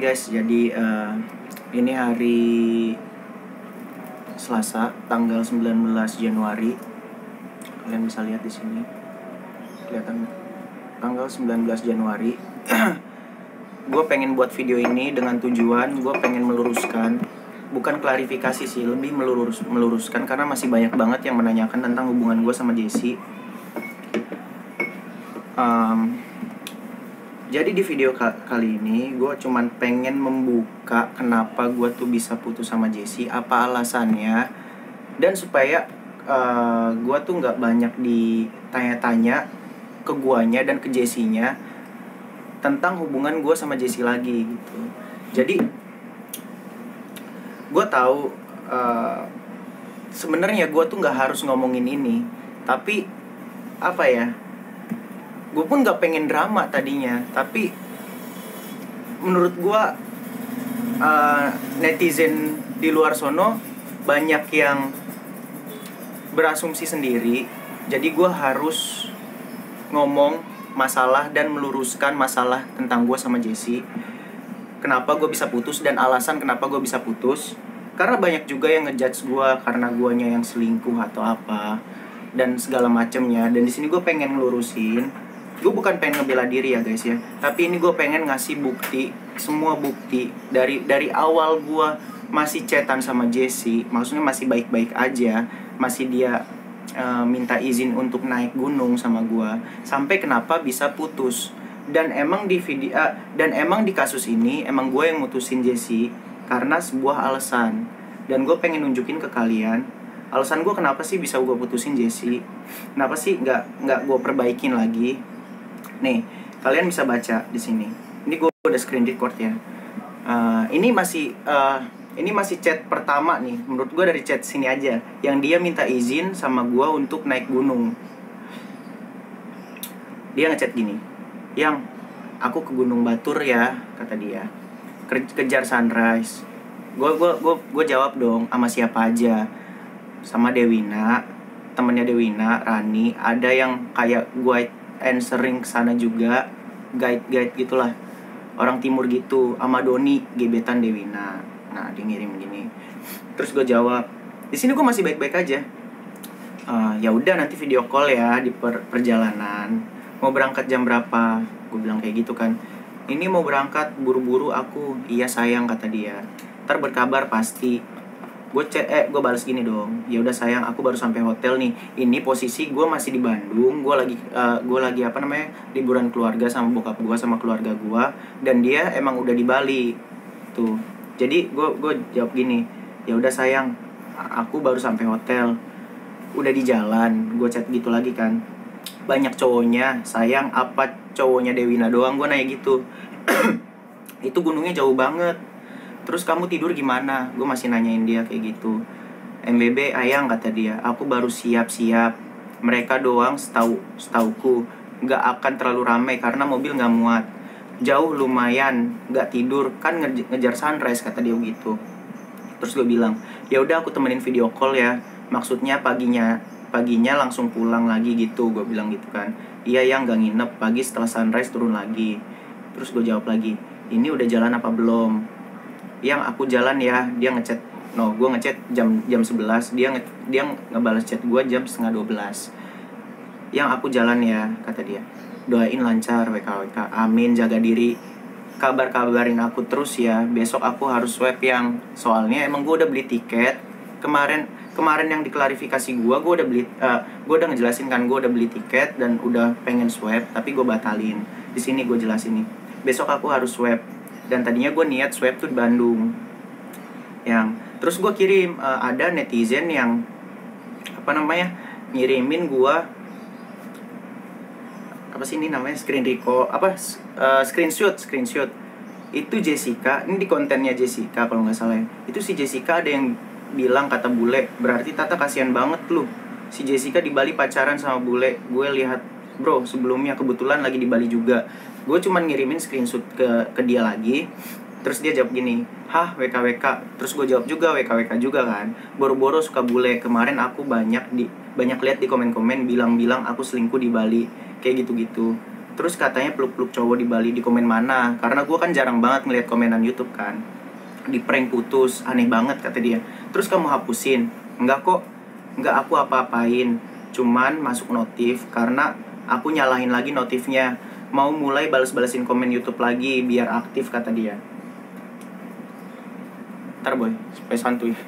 guys, jadi ini hari Selasa, tanggal 19 Januari. Kalian bisa lihat di sini. Kelihatan tanggal 19 Januari. Gue pengen buat video ini dengan tujuan gue pengen meluruskan, bukan klarifikasi sih, lebih meluruskan karena masih banyak banget yang menanyakan tentang hubungan gue sama Jessie. Jadi di video kali ini gue cuman pengen membuka kenapa gue tuh bisa putus sama Jessie, apa alasannya, dan supaya gue tuh nggak banyak ditanya-tanya ke guanya dan ke Jessie-nya tentang hubungan gue sama Jessie lagi gitu. Jadi gue tahu sebenarnya gue tuh nggak harus ngomongin ini, tapi apa ya? Gue pun gak pengen drama tadinya, tapi menurut gue netizen di luar sono banyak yang berasumsi sendiri. Jadi gue harus ngomong masalah dan meluruskan masalah tentang gue sama Jessie. Kenapa gue bisa putus dan alasan kenapa gue bisa putus. Karena banyak juga yang ngejudge gue karena guanya yang selingkuh atau apa dan segala macemnya. Dan di sini gue pengen ngelurusin. Gue bukan pengen ngebela diri ya guys ya, tapi ini gue pengen ngasih bukti, semua bukti dari awal gue masih chatan sama Jessie, maksudnya masih baik-baik aja, masih dia minta izin untuk naik gunung sama gue, sampai kenapa bisa putus. Dan emang di kasus ini emang gue yang mutusin Jessie karena sebuah alasan, dan gue pengen nunjukin ke kalian alasan gue kenapa sih bisa gue putusin Jessie, kenapa sih nggak gue perbaikin lagi. Nih, kalian bisa baca di sini. Ini gue udah screen record ya. Ini masih chat pertama nih. Menurut gue dari chat sini aja, yang dia minta izin sama gue untuk naik gunung. Dia ngechat gini, "Yang, aku ke Gunung Batur ya," kata dia. "Kejar sunrise." Gue jawab dong, sama siapa aja? Sama Dewina, temennya Dewina, Rani. Ada yang kayak gue answering kesana juga, guide gitulah, orang timur gitu, sama Doni, gebetan Dewina. Nah, dia ngirim gini. Terus gue jawab, di sini gue masih baik-baik aja. Ya udah, nanti video call ya di perjalanan. Mau berangkat jam berapa? Gue bilang kayak gitu kan. Ini mau berangkat buru-buru aku. Iya sayang, kata dia. Ntar berkabar pasti. Gue balas gini dong. Ya udah sayang, aku baru sampai hotel nih. Ini posisi gue masih di Bandung. Gue lagi liburan keluarga sama bokap gue sama keluarga gue. Dan dia emang udah di Bali. Tuh. Jadi gue jawab gini. Ya udah sayang, aku baru sampai hotel. Udah di jalan. Gue chat gitu lagi kan. Banyak cowoknya. Sayang, apa cowoknya Dewina doang? Gue nanya gitu. Itu gunungnya jauh banget. Terus kamu tidur gimana? Gue masih nanyain dia kayak gitu. MBB ayang, kata dia. Aku baru siap-siap. Mereka doang setauku gak akan terlalu ramai karena mobil gak muat. Jauh lumayan, gak tidur. Kan ngejar sunrise, kata dia gitu. Terus gue bilang, ya udah aku temenin video call ya. Maksudnya paginya langsung pulang lagi gitu. Gue bilang gitu kan. Iya yang, gak nginep. Pagi setelah sunrise turun lagi. Terus gue jawab lagi, ini udah jalan apa belum? Yang aku jalan ya. Dia ngechat, gue ngechat jam 11. Dia ngebalas chat gue jam setengah 12. Yang aku jalan ya, kata dia. Doain lancar WKWK. Amin, jaga diri. Kabarin aku terus ya. Besok aku harus swab yang. Soalnya emang gue udah beli tiket. Kemarin yang diklarifikasi gue udah ngejelasin kan, gue udah beli tiket dan udah pengen swab, tapi gue batalin. Di sini gue jelasin nih. Besok aku harus swab. Dan tadinya gue niat swab tuh di Bandung. Terus gue kirim, ada netizen yang ngirimin gue screenshot. Itu Jessica, ini di kontennya Jessica kalau nggak salah ya. Itu si Jessica ada yang bilang kata bule, berarti Tata kasihan banget lu. Si Jessica di Bali pacaran sama bule. Gue lihat, bro, sebelumnya kebetulan lagi di Bali juga. Gue cuman ngirimin screenshot ke dia lagi. Terus dia jawab gini, hah WKWK. Terus gue jawab juga WKWK juga kan. Boro-boro suka bule. Kemarin aku banyak lihat di komen-komen bilang aku selingkuh di Bali. Kayak gitu-gitu. Terus katanya peluk-peluk cowok di Bali, di komen mana, karena gue kan jarang banget ngeliat komenan YouTube kan. Di prank putus, aneh banget kata dia. Terus kamu hapusin? Enggak kok, enggak aku apa-apain, cuman masuk notif karena aku nyalahin lagi notifnya. Mau mulai balas-balasin komen YouTube lagi biar aktif kata dia. Ntar boy, supaya santuy.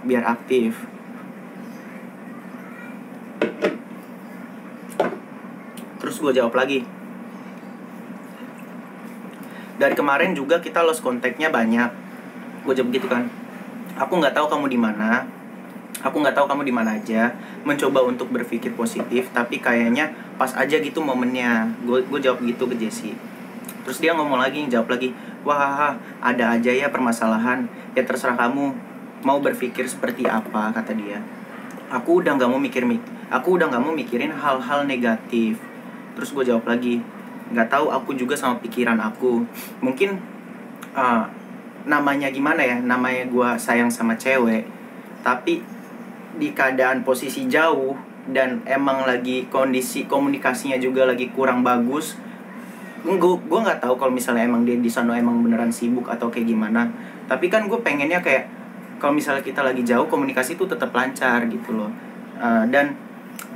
Biar aktif. Terus gue jawab lagi. Dari kemarin juga kita lost kontaknya banyak. Gue jawab gitu kan. Aku nggak tahu kamu di mana. Aku nggak tahu kamu di mana aja. Mencoba untuk berpikir positif, tapi kayaknya pas aja gitu momennya. Gue jawab gitu ke Jessie. Terus dia ngomong lagi, jawab lagi. Wah, ada aja ya permasalahan. Ya terserah kamu mau berpikir seperti apa, kata dia. Aku udah nggak mau mikirin hal-hal negatif. Terus gue jawab lagi, nggak tahu, aku juga sama pikiran aku. Mungkin namanya gimana ya, namanya gue sayang sama cewek, tapi di keadaan posisi jauh dan emang lagi kondisi komunikasinya juga lagi kurang bagus. Gue nggak tahu kalau misalnya emang dia di sana emang beneran sibuk atau kayak gimana. Tapi kan gue pengennya kayak kalau misalnya kita lagi jauh, komunikasi tuh tetap lancar gitu loh. Dan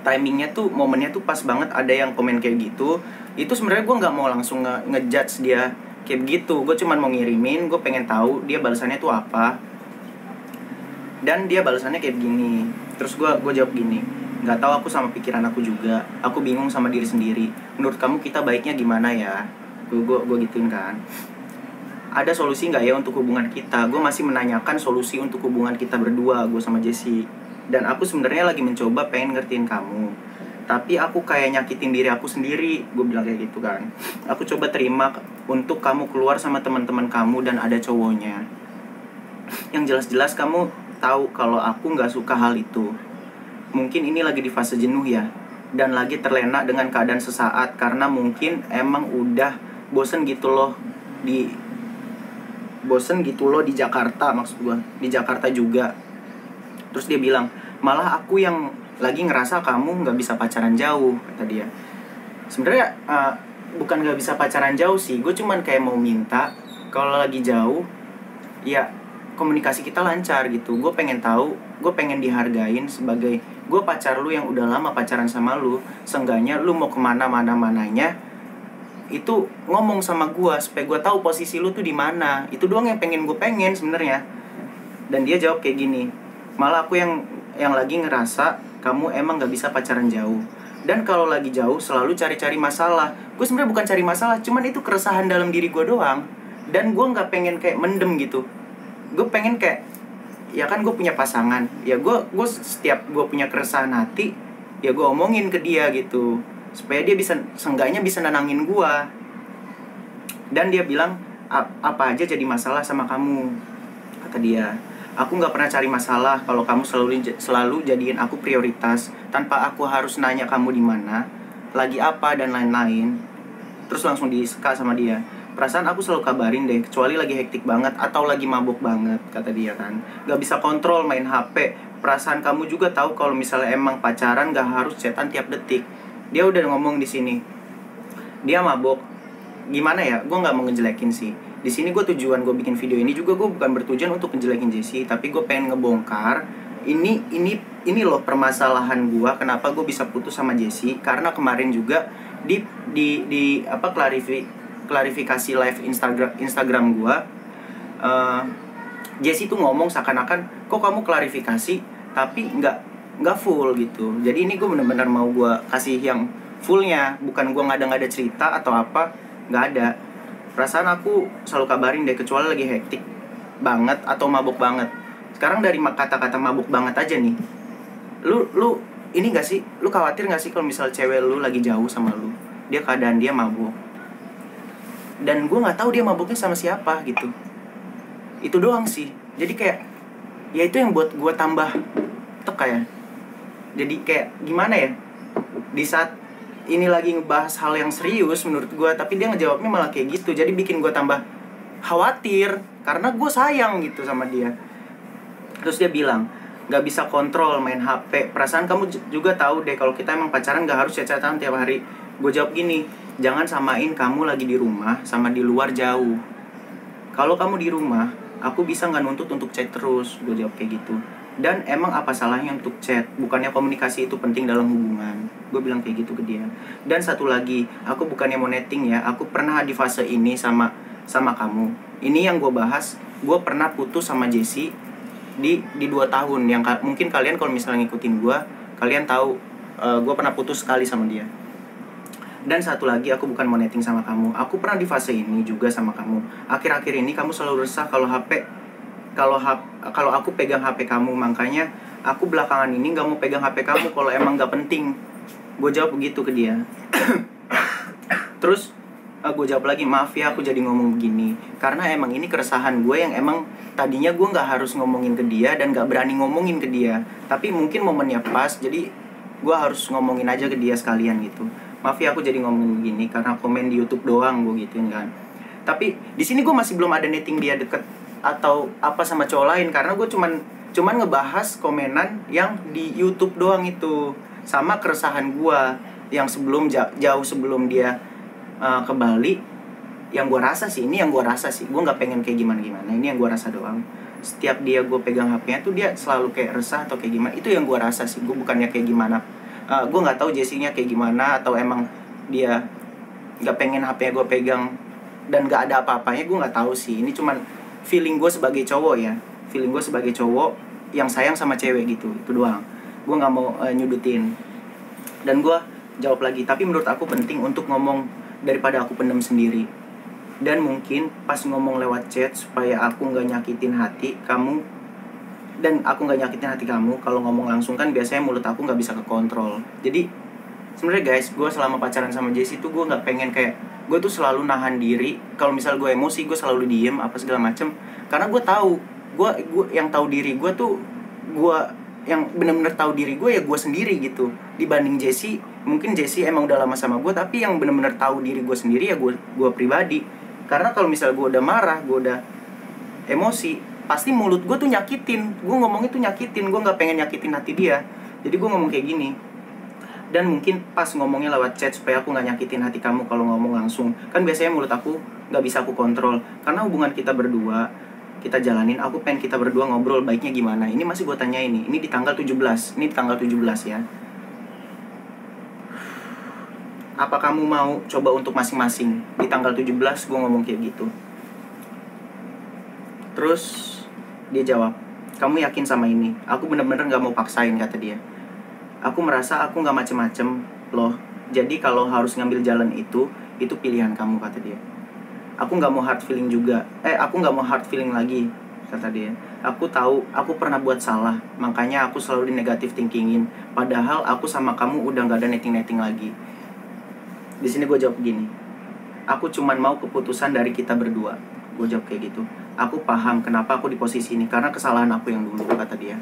timingnya tuh, momennya tuh pas banget ada yang komen kayak gitu. Itu sebenarnya gue nggak mau langsung ngejudge dia kayak begitu. Gue cuman mau ngirimin, gue pengen tahu dia balasannya tuh apa. Dan dia balasannya kayak gini. Terus gue jawab gini, nggak tahu, aku sama pikiran aku juga. Aku bingung sama diri sendiri. Menurut kamu kita baiknya gimana ya? Gue gituin kan. Ada solusi nggak ya untuk hubungan kita? Gue masih menanyakan solusi untuk hubungan kita berdua, gue sama Jessie. Dan aku sebenarnya lagi mencoba pengen ngertiin kamu, tapi aku kayak nyakitin diri aku sendiri. Gue bilang kayak gitu kan. Aku coba terima untuk kamu keluar sama teman-teman kamu dan ada cowoknya. Yang jelas-jelas kamu tahu kalau aku nggak suka hal itu. Mungkin ini lagi di fase jenuh ya, dan lagi terlena dengan keadaan sesaat, karena mungkin emang udah bosen gitu loh di Jakarta, maksud gue di Jakarta juga. Terus dia bilang, malah aku yang lagi ngerasa kamu nggak bisa pacaran jauh, kata dia. Sebenarnya bukan nggak bisa pacaran jauh sih, gue cuman kayak mau minta kalau lagi jauh ya komunikasi kita lancar gitu. Gue pengen tahu, gue pengen dihargain sebagai gue pacar lu yang udah lama pacaran sama lu. Seenggaknya lu mau kemana-mananya itu ngomong sama gue supaya gue tahu posisi lu tuh di mana. Itu doang yang gue pengen sebenarnya. Dan dia jawab kayak gini, malah aku yang lagi ngerasa kamu emang gak bisa pacaran jauh, dan kalau lagi jauh selalu cari-cari masalah. Gue sebenarnya bukan cari masalah, cuman itu keresahan dalam diri gue doang. Dan gue nggak pengen kayak mendem gitu. Gue pengen kayak, ya kan gue punya pasangan, ya gue setiap gue punya keresahan hati ya gue omongin ke dia gitu, supaya dia bisa, seenggaknya bisa nenangin gue. Dan dia bilang, apa aja jadi masalah sama kamu, kata dia. Aku nggak pernah cari masalah kalau kamu selalu jadiin aku prioritas tanpa aku harus nanya kamu di mana, lagi apa dan lain-lain. Terus langsung diseka sama dia, perasaan aku selalu kabarin deh, kecuali lagi hektik banget atau lagi mabuk banget, kata dia kan. Gak bisa kontrol main HP. Perasaan kamu juga tahu kalau misalnya emang pacaran gak harus chatan tiap detik. Dia udah ngomong di sini, dia mabuk. Gimana ya? Gue nggak mau ngejelekin sih. Di sini gue tujuan gue bikin video ini juga gue bukan bertujuan untuk ngejelekin Jessie, tapi gue pengen ngebongkar ini loh permasalahan gue, kenapa gue bisa putus sama Jessie. Karena kemarin juga di klarifikasi live Instagram gue, Jessie tuh ngomong seakan-akan kok kamu klarifikasi tapi nggak full gitu. Jadi ini gue benar-benar mau gue kasih yang fullnya, bukan gue ngada-ngada cerita atau apa, nggak ada. Perasaan aku selalu kabarin deh, kecuali lagi hektik banget atau mabuk banget. Sekarang dari kata-kata mabuk banget aja nih, lu ini gak sih, lu khawatir gak sih kalau misal cewek lu lagi jauh sama lu, dia keadaan dia mabuk, dan gue nggak tahu dia mabuknya sama siapa gitu. Itu doang sih. Jadi kayak, ya itu yang buat gue tambah teka ya. Jadi kayak gimana ya, di saat ini lagi ngebahas hal yang serius menurut gue, tapi dia ngejawabnya malah kayak gitu. Jadi bikin gue tambah khawatir, karena gue sayang gitu sama dia. Terus dia bilang, nggak bisa kontrol main HP. Perasaan kamu juga tahu deh kalau kita emang pacaran nggak harus chat-chatan tiap hari. Gue jawab gini, jangan samain kamu lagi di rumah sama di luar jauh. Kalau kamu di rumah, aku bisa nggak nuntut untuk chat terus. Gue jawab kayak gitu. Dan emang apa salahnya untuk chat? Bukannya komunikasi itu penting dalam hubungan. Gue bilang kayak gitu ke dia. Dan satu lagi, aku bukannya mau netting ya, aku pernah di fase ini sama kamu. Ini yang gue bahas. Gue pernah putus sama Jessie di 2 tahun. Yang mungkin kalian kalau misalnya ngikutin gue, kalian tahu gue pernah putus sekali sama dia. Dan satu lagi, aku bukan mau netting sama kamu. Aku pernah di fase ini juga sama kamu. Akhir-akhir ini kamu selalu resah kalau aku pegang HP kamu. Makanya aku belakangan ini gak mau pegang HP kamu kalau emang gak penting. Gue jawab begitu ke dia. Terus gue jawab lagi, maaf ya aku jadi ngomong begini karena emang ini keresahan gue yang emang tadinya gue gak harus ngomongin ke dia dan gak berani ngomongin ke dia. Tapi mungkin momennya pas, jadi gue harus ngomongin aja ke dia sekalian gitu. Maaf ya aku jadi ngomong begini karena komen di YouTube doang gue gituin kan. Tapi di sini gue masih belum ada netting dia deket atau apa sama cowok lain karena gue cuman ngebahas komenan yang di YouTube doang itu sama keresahan gue yang sebelum jauh sebelum dia ke Bali. Yang gue rasa sih, ini yang gue rasa sih, gue nggak pengen kayak gimana ini yang gue rasa doang. Setiap dia gue pegang HP-nya tuh dia selalu kayak resah atau kayak gimana, itu yang gue rasa sih. Gue bukannya kayak gimana, gue nggak tahu Jessie-nya kayak gimana atau emang dia nggak pengen HP-nya gue pegang dan nggak ada apa-apanya, gue nggak tahu sih. Ini cuman feeling gue sebagai cowok ya, feeling gue sebagai cowok yang sayang sama cewek gitu, itu doang. Gue nggak mau nyudutin. Dan gue jawab lagi, tapi menurut aku penting untuk ngomong daripada aku pendam sendiri. Dan mungkin pas ngomong lewat chat supaya aku nggak nyakitin hati kamu dan aku nggak nyakitin hati kamu. Kalau ngomong langsung kan biasanya mulut aku nggak bisa kekontrol. Jadi sebenarnya guys, gue selama pacaran sama Jessie tuh gue nggak pengen kayak, gue tuh selalu nahan diri. Kalau misal gue emosi, gue selalu diem apa segala macem. Karena gue tahu, gue yang tahu diri gue tuh, gue yang benar-benar tahu diri gue ya gue sendiri gitu. Dibanding Jessie, mungkin Jessie emang udah lama sama gue, tapi yang benar-benar tahu diri gue sendiri ya gue pribadi. Karena kalau misal gue udah marah, gue udah emosi, pasti mulut gue tuh nyakitin. Gue ngomongnya tuh nyakitin, gue nggak pengen nyakitin hati dia. Jadi gue ngomong kayak gini. Dan mungkin pas ngomongnya lewat chat supaya aku nggak nyakitin hati kamu kalau ngomong langsung. Kan biasanya mulut aku nggak bisa aku kontrol. Karena hubungan kita berdua, kita jalanin, aku pengen kita berdua ngobrol baiknya gimana. Ini masih gue tanya ini di tanggal 17. Ini di tanggal 17 ya. Apa kamu mau coba untuk masing-masing? Di tanggal 17 gue ngomong kayak gitu. Terus dia jawab, kamu yakin sama ini? Aku bener-bener gak mau paksain, kata dia. Aku merasa aku gak macem-macem loh. Jadi kalau harus ngambil jalan itu pilihan kamu, kata dia. Aku gak mau hard feeling juga. Aku gak mau hard feeling lagi, kata dia. Aku tahu aku pernah buat salah, makanya aku selalu di negative thinkingin. Padahal aku sama kamu udah gak ada netting-netting lagi. Di sini gue jawab gini, aku cuman mau keputusan dari kita berdua. Gue jawab kayak gitu. Aku paham kenapa aku di posisi ini, karena kesalahan aku yang dulu, kata dia.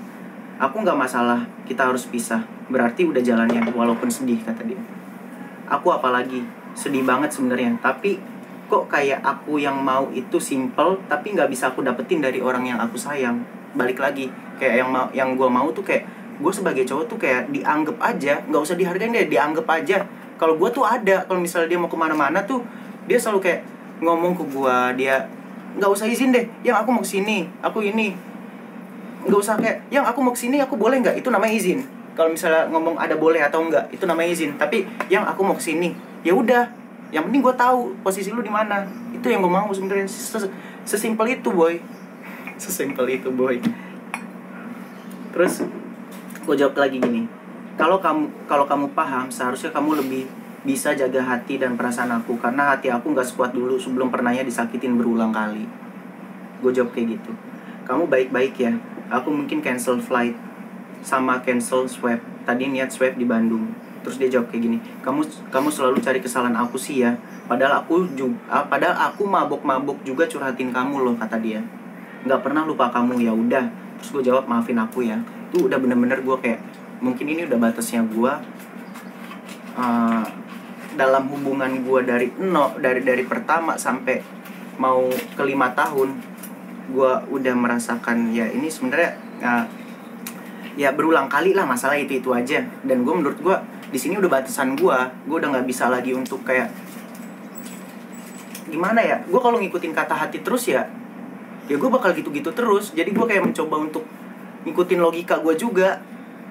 Aku gak masalah kita harus pisah, berarti udah jalannya walaupun sedih, kata dia. Aku apalagi, sedih banget sebenarnya. Tapi kok kayak aku yang mau itu simple, tapi gak bisa aku dapetin dari orang yang aku sayang. Balik lagi, kayak yang gue mau tuh kayak, gue sebagai cowok tuh kayak dianggap aja, gak usah dihargain deh, dianggap aja. Kalau gue tuh ada, kalau misalnya dia mau kemana-mana tuh, dia selalu kayak ngomong ke gue, dia nggak usah izin deh, yang aku mau kesini, aku ini, nggak usah kayak, yang aku mau kesini, aku boleh nggak? Itu namanya izin. Kalau misalnya ngomong ada boleh atau enggak, itu namanya izin. Tapi yang aku mau kesini, ya udah, yang penting gue tahu posisi lu di mana. Itu yang gue mau sebenarnya. Sesimpel itu boy, sesimpel itu boy. Terus gue jawab lagi gini, kalau kamu paham, seharusnya kamu lebih bisa jaga hati dan perasaan aku, karena hati aku gak sekuat dulu sebelum pernahnya disakitin berulang kali. Gue jawab kayak gitu. Kamu baik-baik ya. Aku mungkin cancel flight sama cancel swab. Tadi niat swab di Bandung. Terus dia jawab kayak gini, kamu selalu cari kesalahan aku sih ya. Padahal aku mabok-mabok juga curhatin kamu loh, kata dia. Gak pernah lupa kamu, ya udah. Terus gue jawab, maafin aku ya. Itu udah bener-bener gue kayak, mungkin ini udah batasnya gue dalam hubungan gue dari pertama sampai mau ke 5 tahun. Gue udah merasakan ya ini sebenarnya Ya berulang kali lah masalah itu aja. Dan menurut gue di sini udah batasan gue udah nggak bisa lagi untuk kayak gimana ya, gue kalau ngikutin kata hati terus ya gue bakal gitu-gitu terus. Jadi gue kayak mencoba untuk ngikutin logika gue juga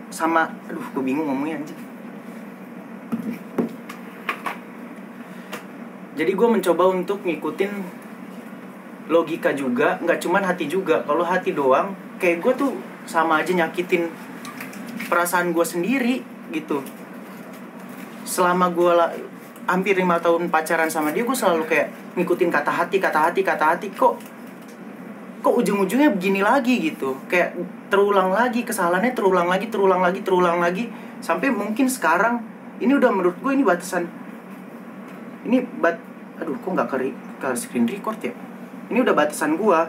sama, aduh gue bingung ngomongnya anjing. Jadi gue mencoba untuk ngikutin logika juga, nggak cuman hati juga. Kalau hati doang kayak gue tuh sama aja nyakitin perasaan gue sendiri gitu. Selama gue hampir 5 tahun pacaran sama dia, gue selalu kayak ngikutin kata hati. Kok ujung-ujungnya begini lagi gitu. Kayak terulang lagi kesalahannya, terulang lagi. Sampai mungkin sekarang ini udah menurut gue ini batasan. Aduh kok nggak ke screen record ya. Ini udah batasan gue.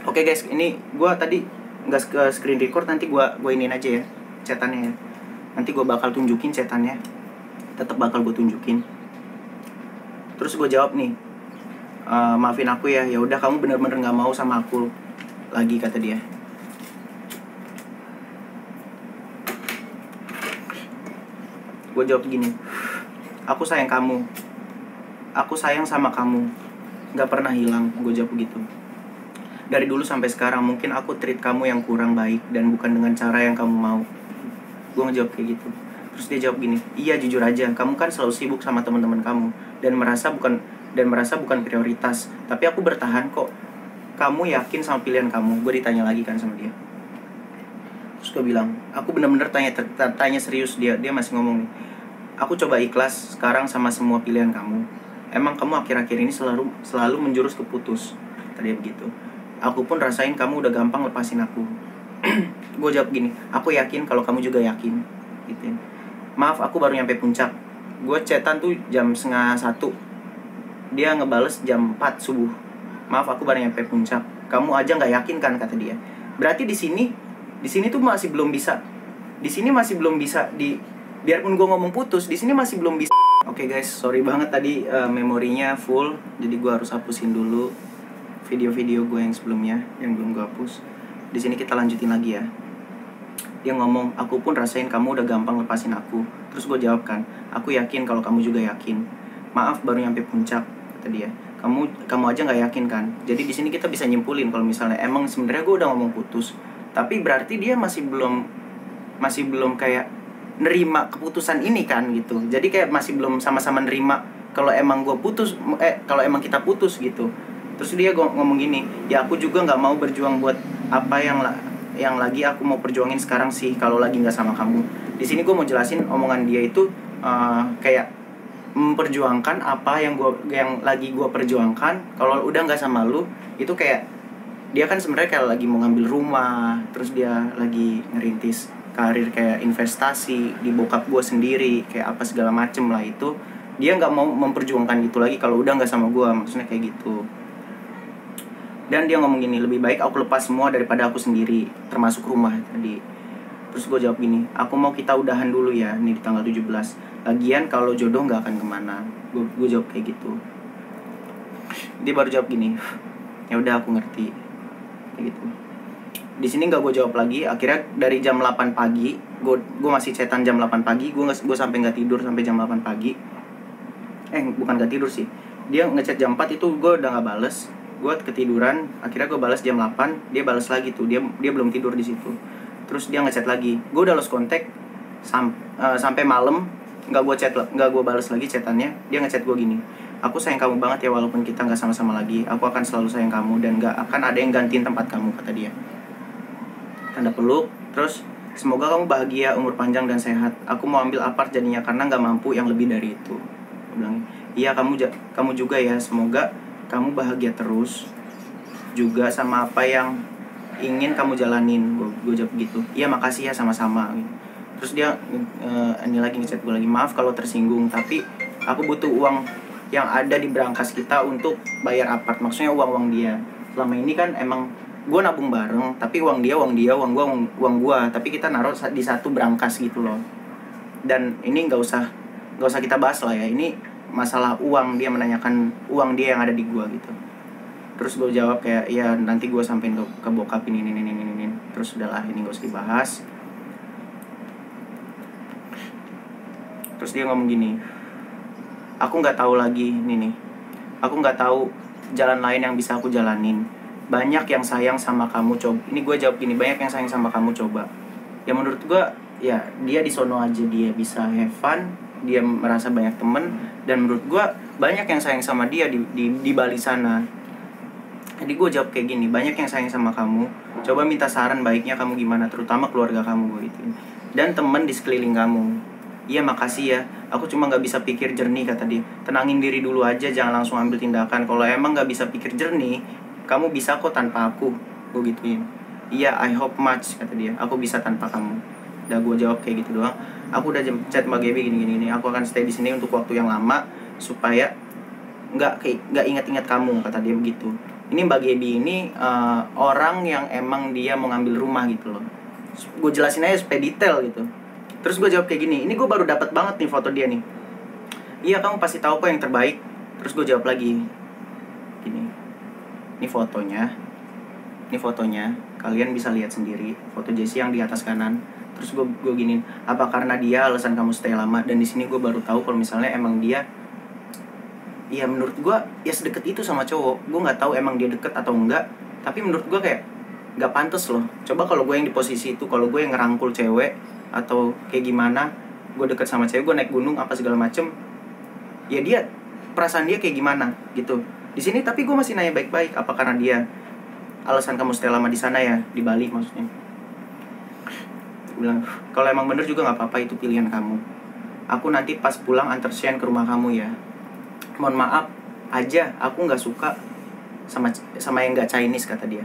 Oke guys, ini gue tadi nggak ke screen record, nanti gue iniin aja ya chatannya ya. Nanti gue bakal tunjukin chatannya, tetap bakal gue tunjukin. Terus gue jawab nih, maafin aku ya, ya udah kamu bener-bener nggak mau sama aku lagi, kata dia. Gue jawab gini, aku sayang kamu, aku sayang sama kamu, nggak pernah hilang. Gue jawab begitu. Dari dulu sampai sekarang mungkin aku treat kamu yang kurang baik dan bukan dengan cara yang kamu mau. Gue ngejawab kayak gitu. Terus dia jawab gini, iya jujur aja, kamu kan selalu sibuk sama teman-teman kamu dan merasa bukan prioritas. Tapi aku bertahan kok. Kamu yakin sama pilihan kamu? Gue ditanya lagi kan sama dia. Terus gue bilang, aku bener-bener tanya serius. Dia masih ngomong nih, aku coba ikhlas sekarang sama semua pilihan kamu. Emang kamu akhir-akhir ini selalu menjurus ke putus. Tadi begitu. Aku pun rasain kamu udah gampang lepasin aku. Gue jawab gini, aku yakin kalau kamu juga yakin gitu. Maaf aku baru nyampe puncak. Gue chatan tuh jam 12:30. Dia ngebales jam 4 subuh. Maaf aku baru nyampe puncak. Kamu aja nggak yakin kan, kata dia. Berarti di sini tuh masih belum bisa. Di sini masih belum bisa biarpun gue ngomong putus, di sini masih belum bisa. Oke guys, sorry banget tadi memorinya full. Jadi gue harus hapusin dulu video-video gue yang sebelumnya yang belum gue hapus. Di sini kita lanjutin lagi ya. Dia ngomong, aku pun rasain kamu udah gampang lepasin aku. Terus gue jawab kan, aku yakin kalau kamu juga yakin. Maaf baru nyampe puncak, kata dia. Kamu aja nggak yakin kan? Jadi di sini kita bisa nyimpulin kalau misalnya emang sebenarnya gue udah ngomong putus, tapi berarti dia masih belum kayak nerima keputusan ini kan gitu. Jadi kayak masih belum sama-sama nerima kalau emang gue putus, kalau emang kita putus gitu. Terus dia ngomong gini, ya aku juga nggak mau berjuang buat apa yang lagi aku mau perjuangin sekarang sih kalau lagi nggak sama kamu. Di sini gue mau jelasin omongan dia itu kayak memperjuangkan apa yang lagi gue perjuangkan. Kalau udah nggak sama lu itu kayak dia kan sebenarnya kayak lagi mau ngambil rumah, terus dia lagi ngerintis karir kayak investasi di bokap gue sendiri, kayak apa segala macem lah itu. Dia nggak mau memperjuangkan itu lagi kalau udah nggak sama gue, maksudnya kayak gitu. Dan dia ngomong gini, lebih baik aku lepas semua daripada aku sendiri, termasuk rumah tadi. Terus gue jawab gini, aku mau kita udahan dulu ya, nih di tanggal 17. Lagian kalau jodoh gak akan kemana. Gue jawab kayak gitu. Dia baru jawab gini, ya udah aku ngerti, kayak gitu. Di sini nggak gue jawab lagi. Akhirnya dari jam 8 pagi, gue masih chatan jam 8 pagi. Gue sampai nggak tidur sampai jam 8 pagi. Bukan nggak tidur sih. Dia ngechat jam 4 itu gue udah nggak bales. Gue ketiduran, akhirnya gue balas jam 8, dia balas lagi tuh, dia belum tidur di situ. Terus dia ngechat lagi, gue udah lost contact sampai malam, nggak gue balas lagi chatannya. Dia ngechat gue gini, aku sayang kamu banget ya walaupun kita nggak sama-sama lagi, aku akan selalu sayang kamu dan nggak akan ada yang gantiin tempat kamu, kata dia. Tanda peluk. Terus semoga kamu bahagia, umur panjang dan sehat. Aku mau ambil apart jadinya karena nggak mampu yang lebih dari itu. Gue bilang, iya kamu juga ya, semoga kamu bahagia terus juga sama apa yang ingin kamu jalanin. Gue jawab gitu, iya makasih ya sama-sama. Terus dia ini lagi ngechat gue lagi, maaf kalau tersinggung, tapi aku butuh uang yang ada di brankas kita untuk bayar apart. Maksudnya uang dia. Selama ini kan emang gue nabung bareng, tapi uang dia, uang gue, tapi kita naruh di satu brankas gitu loh. Dan ini nggak usah kita bahas lah ya, ini masalah uang. Dia menanyakan uang dia yang ada di gua gitu. Terus gue jawab kayak, ya nanti gue sampein ke bokap ini. Terus udahlah, ini gak usah dibahas. Terus dia ngomong gini, aku nggak tahu lagi nih, aku nggak tahu jalan lain yang bisa aku jalanin. Banyak yang sayang sama kamu, coba. Ini gue jawab gini, banyak yang sayang sama kamu, coba. Ya menurut gue, ya dia di sono aja, dia bisa have fun, dia merasa banyak temen. Dan menurut gue banyak yang sayang sama dia di Bali sana. Jadi gue jawab kayak gini, banyak yang sayang sama kamu, coba minta saran baiknya kamu gimana, terutama keluarga kamu, gue gitu. Dan temen di sekeliling kamu. Iya makasih ya, aku cuma gak bisa pikir jernih, kata dia. Tenangin diri dulu aja, jangan langsung ambil tindakan. Kalau emang gak bisa pikir jernih, kamu bisa kok tanpa aku, gue gituin. Iya, I hope much, kata dia, aku bisa tanpa kamu. Udah gue jawab kayak gitu doang. Aku udah chat sama Gaby gini, aku akan stay di sini untuk waktu yang lama supaya nggak ingat-ingat kamu, kata dia begitu. Ini Mbak Gaby ini orang yang emang dia mau ngambil rumah gitu loh. Gue jelasin aja supaya detail gitu. Terus gue jawab kayak gini, ini gue baru dapat banget nih foto dia nih. Iya, kamu pasti tahu kok yang terbaik. Terus gue jawab lagi gini, ini fotonya, kalian bisa lihat sendiri, foto Jessie yang di atas kanan. Terus gue giniin, apa karena dia alasan kamu stay lama? Dan di sini gue baru tahu kalau misalnya emang dia, ya menurut gue ya sedekat itu sama cowok. Gue nggak tahu emang dia deket atau enggak, tapi menurut gue kayak nggak pantas loh. Coba kalau gue yang di posisi itu, kalau gue yang ngerangkul cewek atau kayak gimana, gue deket sama cewek, gue naik gunung apa segala macem, ya dia perasaan dia kayak gimana gitu di sini. Tapi gue masih nanya baik-baik, apa karena dia alasan kamu stay lama di sana ya, di Bali maksudnya. Gue bilang, kalau emang bener juga nggak apa-apa, itu pilihan kamu. Aku nanti pas pulang antar Shane ke rumah kamu ya. Mohon maaf aja, aku nggak suka sama yang nggak Chinese, kata dia.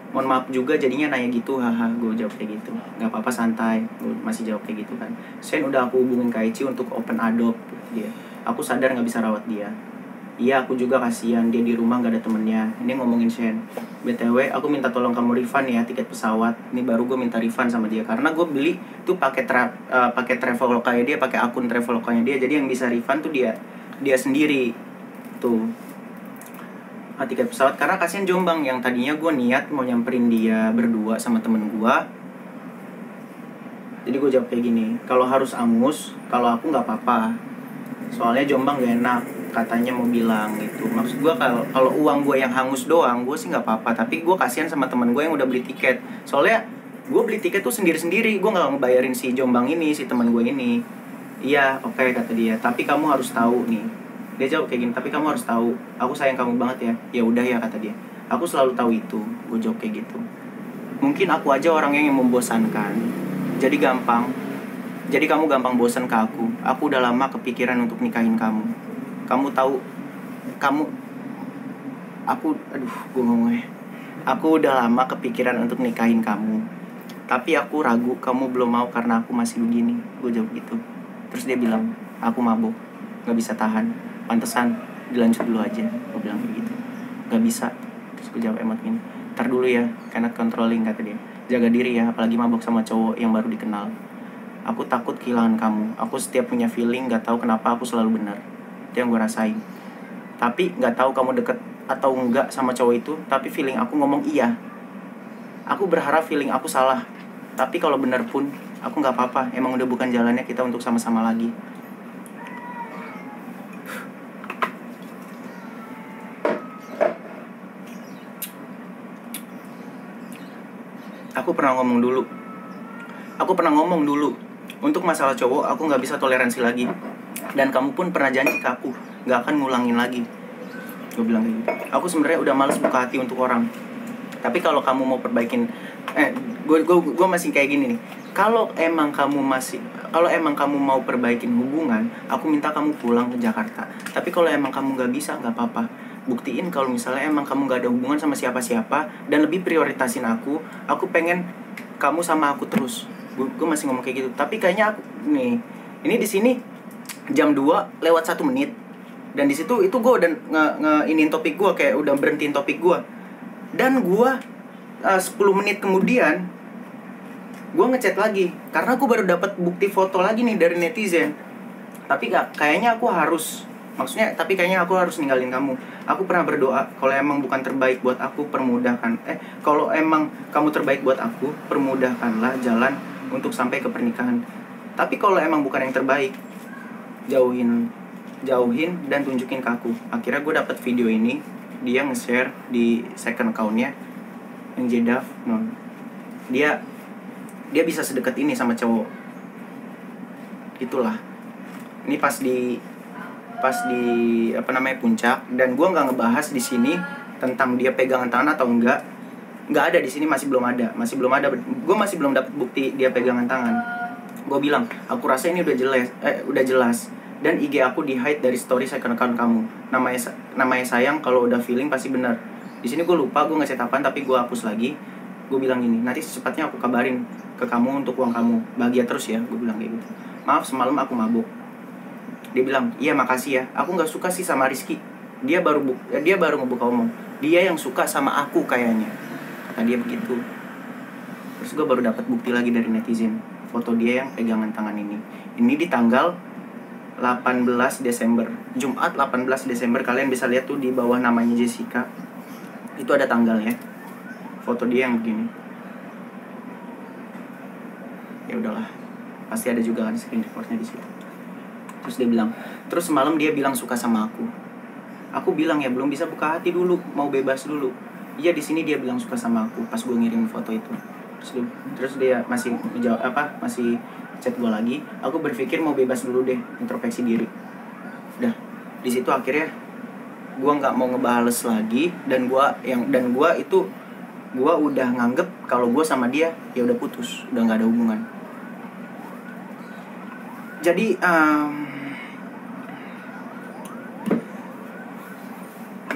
Mohon maaf juga jadinya nanya gitu, haha. Gue jawab kayak gitu, nggak apa-apa, santai. Gue masih jawab kayak gitu kan. Shane udah aku hubungin ke Aichi untuk open adopt dia. Aku sadar nggak bisa rawat dia. Iya, aku juga kasihan dia di rumah nggak ada temennya. Ini ngomongin Shane. BTW, aku minta tolong kamu refund ya tiket pesawat. Ini baru gue minta refund sama dia karena gue beli tuh pakai Traveloka-nya dia, pakai akun Traveloka-nya dia. Jadi yang bisa refund tuh dia sendiri tuh. Tiket pesawat karena kasihan Jombang yang tadinya gue niat mau nyamperin dia berdua sama temen gue. Jadi gue jawab kayak gini, kalau harus angus, kalau aku nggak apa-apa. Soalnya Jombang gak enak, katanya mau bilang gitu. Maksud gue kalau uang gue yang hangus doang, gue sih nggak apa-apa. Tapi gue kasihan sama temen gue yang udah beli tiket. Soalnya gue beli tiket tuh sendiri-sendiri, gue nggak ngebayarin si Jombang ini, si temen gue ini. Iya, oke, kata dia. Tapi kamu harus tahu nih. Dia jawab kayak gini, tapi kamu harus tahu, aku sayang kamu banget ya. Ya udah ya, kata dia. Aku selalu tahu itu. Gue jawab kayak gitu. Mungkin aku aja orangnya yang membosankan. Jadi kamu gampang bosan ke aku. Aku udah lama kepikiran untuk nikahin kamu. Kamu tahu, gue ngomongnya. Aku udah lama kepikiran untuk nikahin kamu. Tapi aku ragu kamu belum mau karena aku masih begini. Gue jawab gitu. Terus dia bilang, aku mabuk, gak bisa tahan. Pantesan, dilanjut dulu aja. Gue bilang kayak gitu. Gak bisa. Terus gue jawab emot gini, ntar dulu ya, cannot controlling, kata dia. Jaga diri ya, apalagi mabuk sama cowok yang baru dikenal. Aku takut kehilangan kamu. Aku setiap punya feeling, gak tahu kenapa aku selalu benar. Itu yang gue rasain. Tapi gak tahu kamu deket atau enggak sama cowok itu, tapi feeling aku ngomong iya. Aku berharap feeling aku salah. Tapi kalau benar pun, aku gak apa-apa. Emang udah bukan jalannya kita untuk sama-sama lagi. Aku pernah ngomong dulu. Untuk masalah cowok, aku gak bisa toleransi lagi. Dan kamu pun pernah janji ke aku, gak akan ngulangin lagi. Gue bilang kayak gitu. Aku sebenarnya udah males buka hati untuk orang. Tapi kalau kamu mau perbaikin, gue masih kayak gini nih. Kalau emang kamu mau perbaikin hubungan, aku minta kamu pulang ke Jakarta. Tapi kalau emang kamu gak bisa, gak apa-apa. Buktiin kalau misalnya emang kamu gak ada hubungan sama siapa-siapa dan lebih prioritasin aku pengen kamu sama aku terus. Gue masih ngomong kayak gitu. Tapi kayaknya aku nih, ini di sini jam 2 lewat 1 menit. Dan di situ itu gue udah ngeinin topik gue, kayak udah berhentiin topik gue. Dan gue 10 menit kemudian gue ngechat lagi karena gue baru dapat bukti foto lagi nih dari netizen. Tapi kayaknya aku harus Maksudnya, tapi kayaknya aku harus ninggalin kamu. Aku pernah berdoa, kalau emang bukan terbaik buat aku, permudahkan. Kalau emang kamu terbaik buat aku, permudahkanlah jalan untuk sampai ke pernikahan. Tapi kalau emang bukan yang terbaik, jauhin dan tunjukin ke aku. Akhirnya gue dapet video ini, dia nge-share di second account-nya yang Jedaf. Dia bisa sedekat ini sama cowok. Itulah. Ini pas di puncak, dan gue nggak ngebahas di sini tentang dia pegangan tangan atau enggak. Nggak ada di sini, masih belum ada. Gue masih belum dapet bukti dia pegangan tangan. Gue bilang, aku rasa ini udah jelas. Dan IG aku di hide dari story second account kamu. Namanya sayang, kalau udah feeling pasti bener. Di sini gue lupa, gue nge-set apaan, tapi gue hapus lagi. Gue bilang gini, nanti secepatnya aku kabarin ke kamu untuk uang kamu. Bahagia terus ya, gue bilang kayak gitu. Maaf semalam aku mabuk. Dia bilang, iya makasih ya, aku gak suka sih sama Rizky. Dia baru ngebuka omong, dia yang suka sama aku kayaknya, kata dia begitu. Terus gue baru dapat bukti lagi dari netizen, foto dia yang pegangan tangan ini di tanggal 18 Desember, Jumat 18 Desember. Kalian bisa lihat tuh di bawah namanya Jessica, itu ada tanggalnya. Foto dia yang begini. Ya udahlah, pasti ada juga kan screen recordnya di situ. Terus dia bilang, terus semalam dia bilang suka sama aku. Aku bilang ya belum bisa buka hati dulu, mau bebas dulu. Iya di sini dia bilang suka sama aku pas gue ngirim foto itu. Terus dia masih menjawab masih chat gue lagi. Aku berpikir mau bebas dulu deh, introspeksi diri. Udah di situ akhirnya gue nggak mau ngebales lagi, dan gue udah nganggep kalau gue sama dia ya udah putus, udah nggak ada hubungan.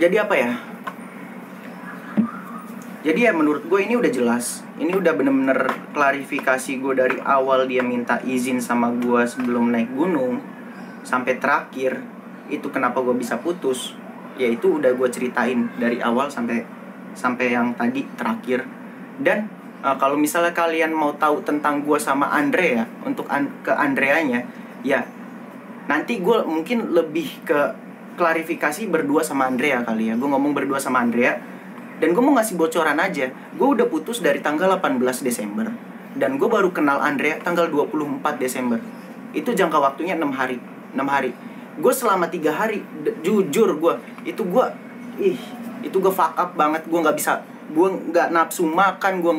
Jadi apa ya? Jadi ya menurut gue ini udah jelas. Ini udah bener-bener klarifikasi gue dari awal dia minta izin sama gue sebelum naik gunung sampai terakhir itu kenapa gue bisa putus. Ya itu udah gue ceritain dari awal sampai yang tadi terakhir. Dan kalau misalnya kalian mau tahu tentang gue sama Andrea, untuk ke Andreanya, ya nanti gue mungkin lebih ke klarifikasi berdua sama Andrea kali ya. Gue ngomong berdua sama Andrea, dan gue mau ngasih bocoran aja. Gue udah putus dari tanggal 18 Desember, dan gue baru kenal Andrea tanggal 24 Desember. Itu jangka waktunya 6 hari. Gue selama 3 hari, jujur itu gue fuck up banget. Gue gak nafsu makan, gue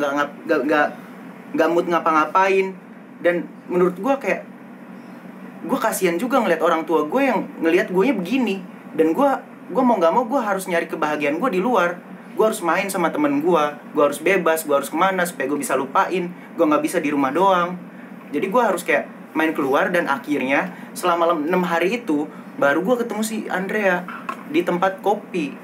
gak mood ngapa-ngapain. Dan menurut gue kayak, gue kasihan juga ngeliat orang tua gue yang ngeliat gue nya begini. Dan gue mau gak mau gue harus nyari kebahagiaan gue di luar. Gue harus main sama temen gue harus bebas, gue harus kemana supaya gue bisa lupain. Gue gak bisa di rumah doang. Jadi gue harus kayak main keluar. Dan akhirnya selama 6 hari itu baru gue ketemu si Andrea di tempat kopi.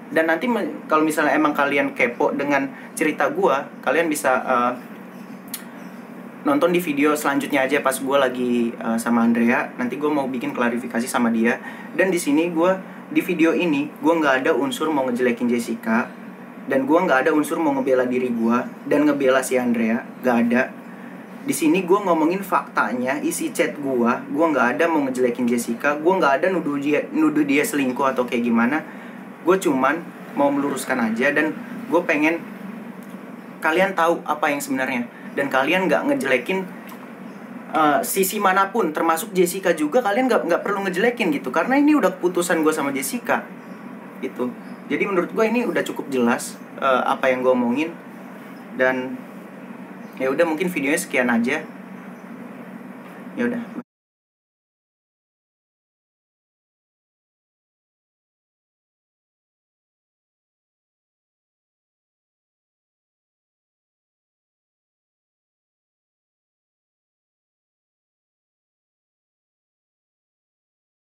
Dan nanti kalau misalnya emang kalian kepo dengan cerita gue, kalian bisa nonton di video selanjutnya aja pas gue lagi sama Andrea. Nanti gue mau bikin klarifikasi sama dia. Dan di sini di video ini gue nggak ada unsur mau ngejelekin Jessica, dan gue nggak ada unsur mau ngebela diri gue dan ngebela si Andrea. Gak ada. Di sini gue ngomongin faktanya, isi chat gue nggak ada mau ngejelekin Jessica. Gue nggak ada nuduh dia selingkuh atau kayak gimana. Gue cuman mau meluruskan aja, dan gue pengen kalian tahu apa yang sebenarnya. Dan kalian gak ngejelekin sisi manapun, termasuk Jessica juga. Kalian gak perlu ngejelekin gitu, karena ini udah keputusan gue sama Jessica gitu. Jadi menurut gue ini udah cukup jelas apa yang gue omongin. Dan ya udah, mungkin videonya sekian aja. Ya udah.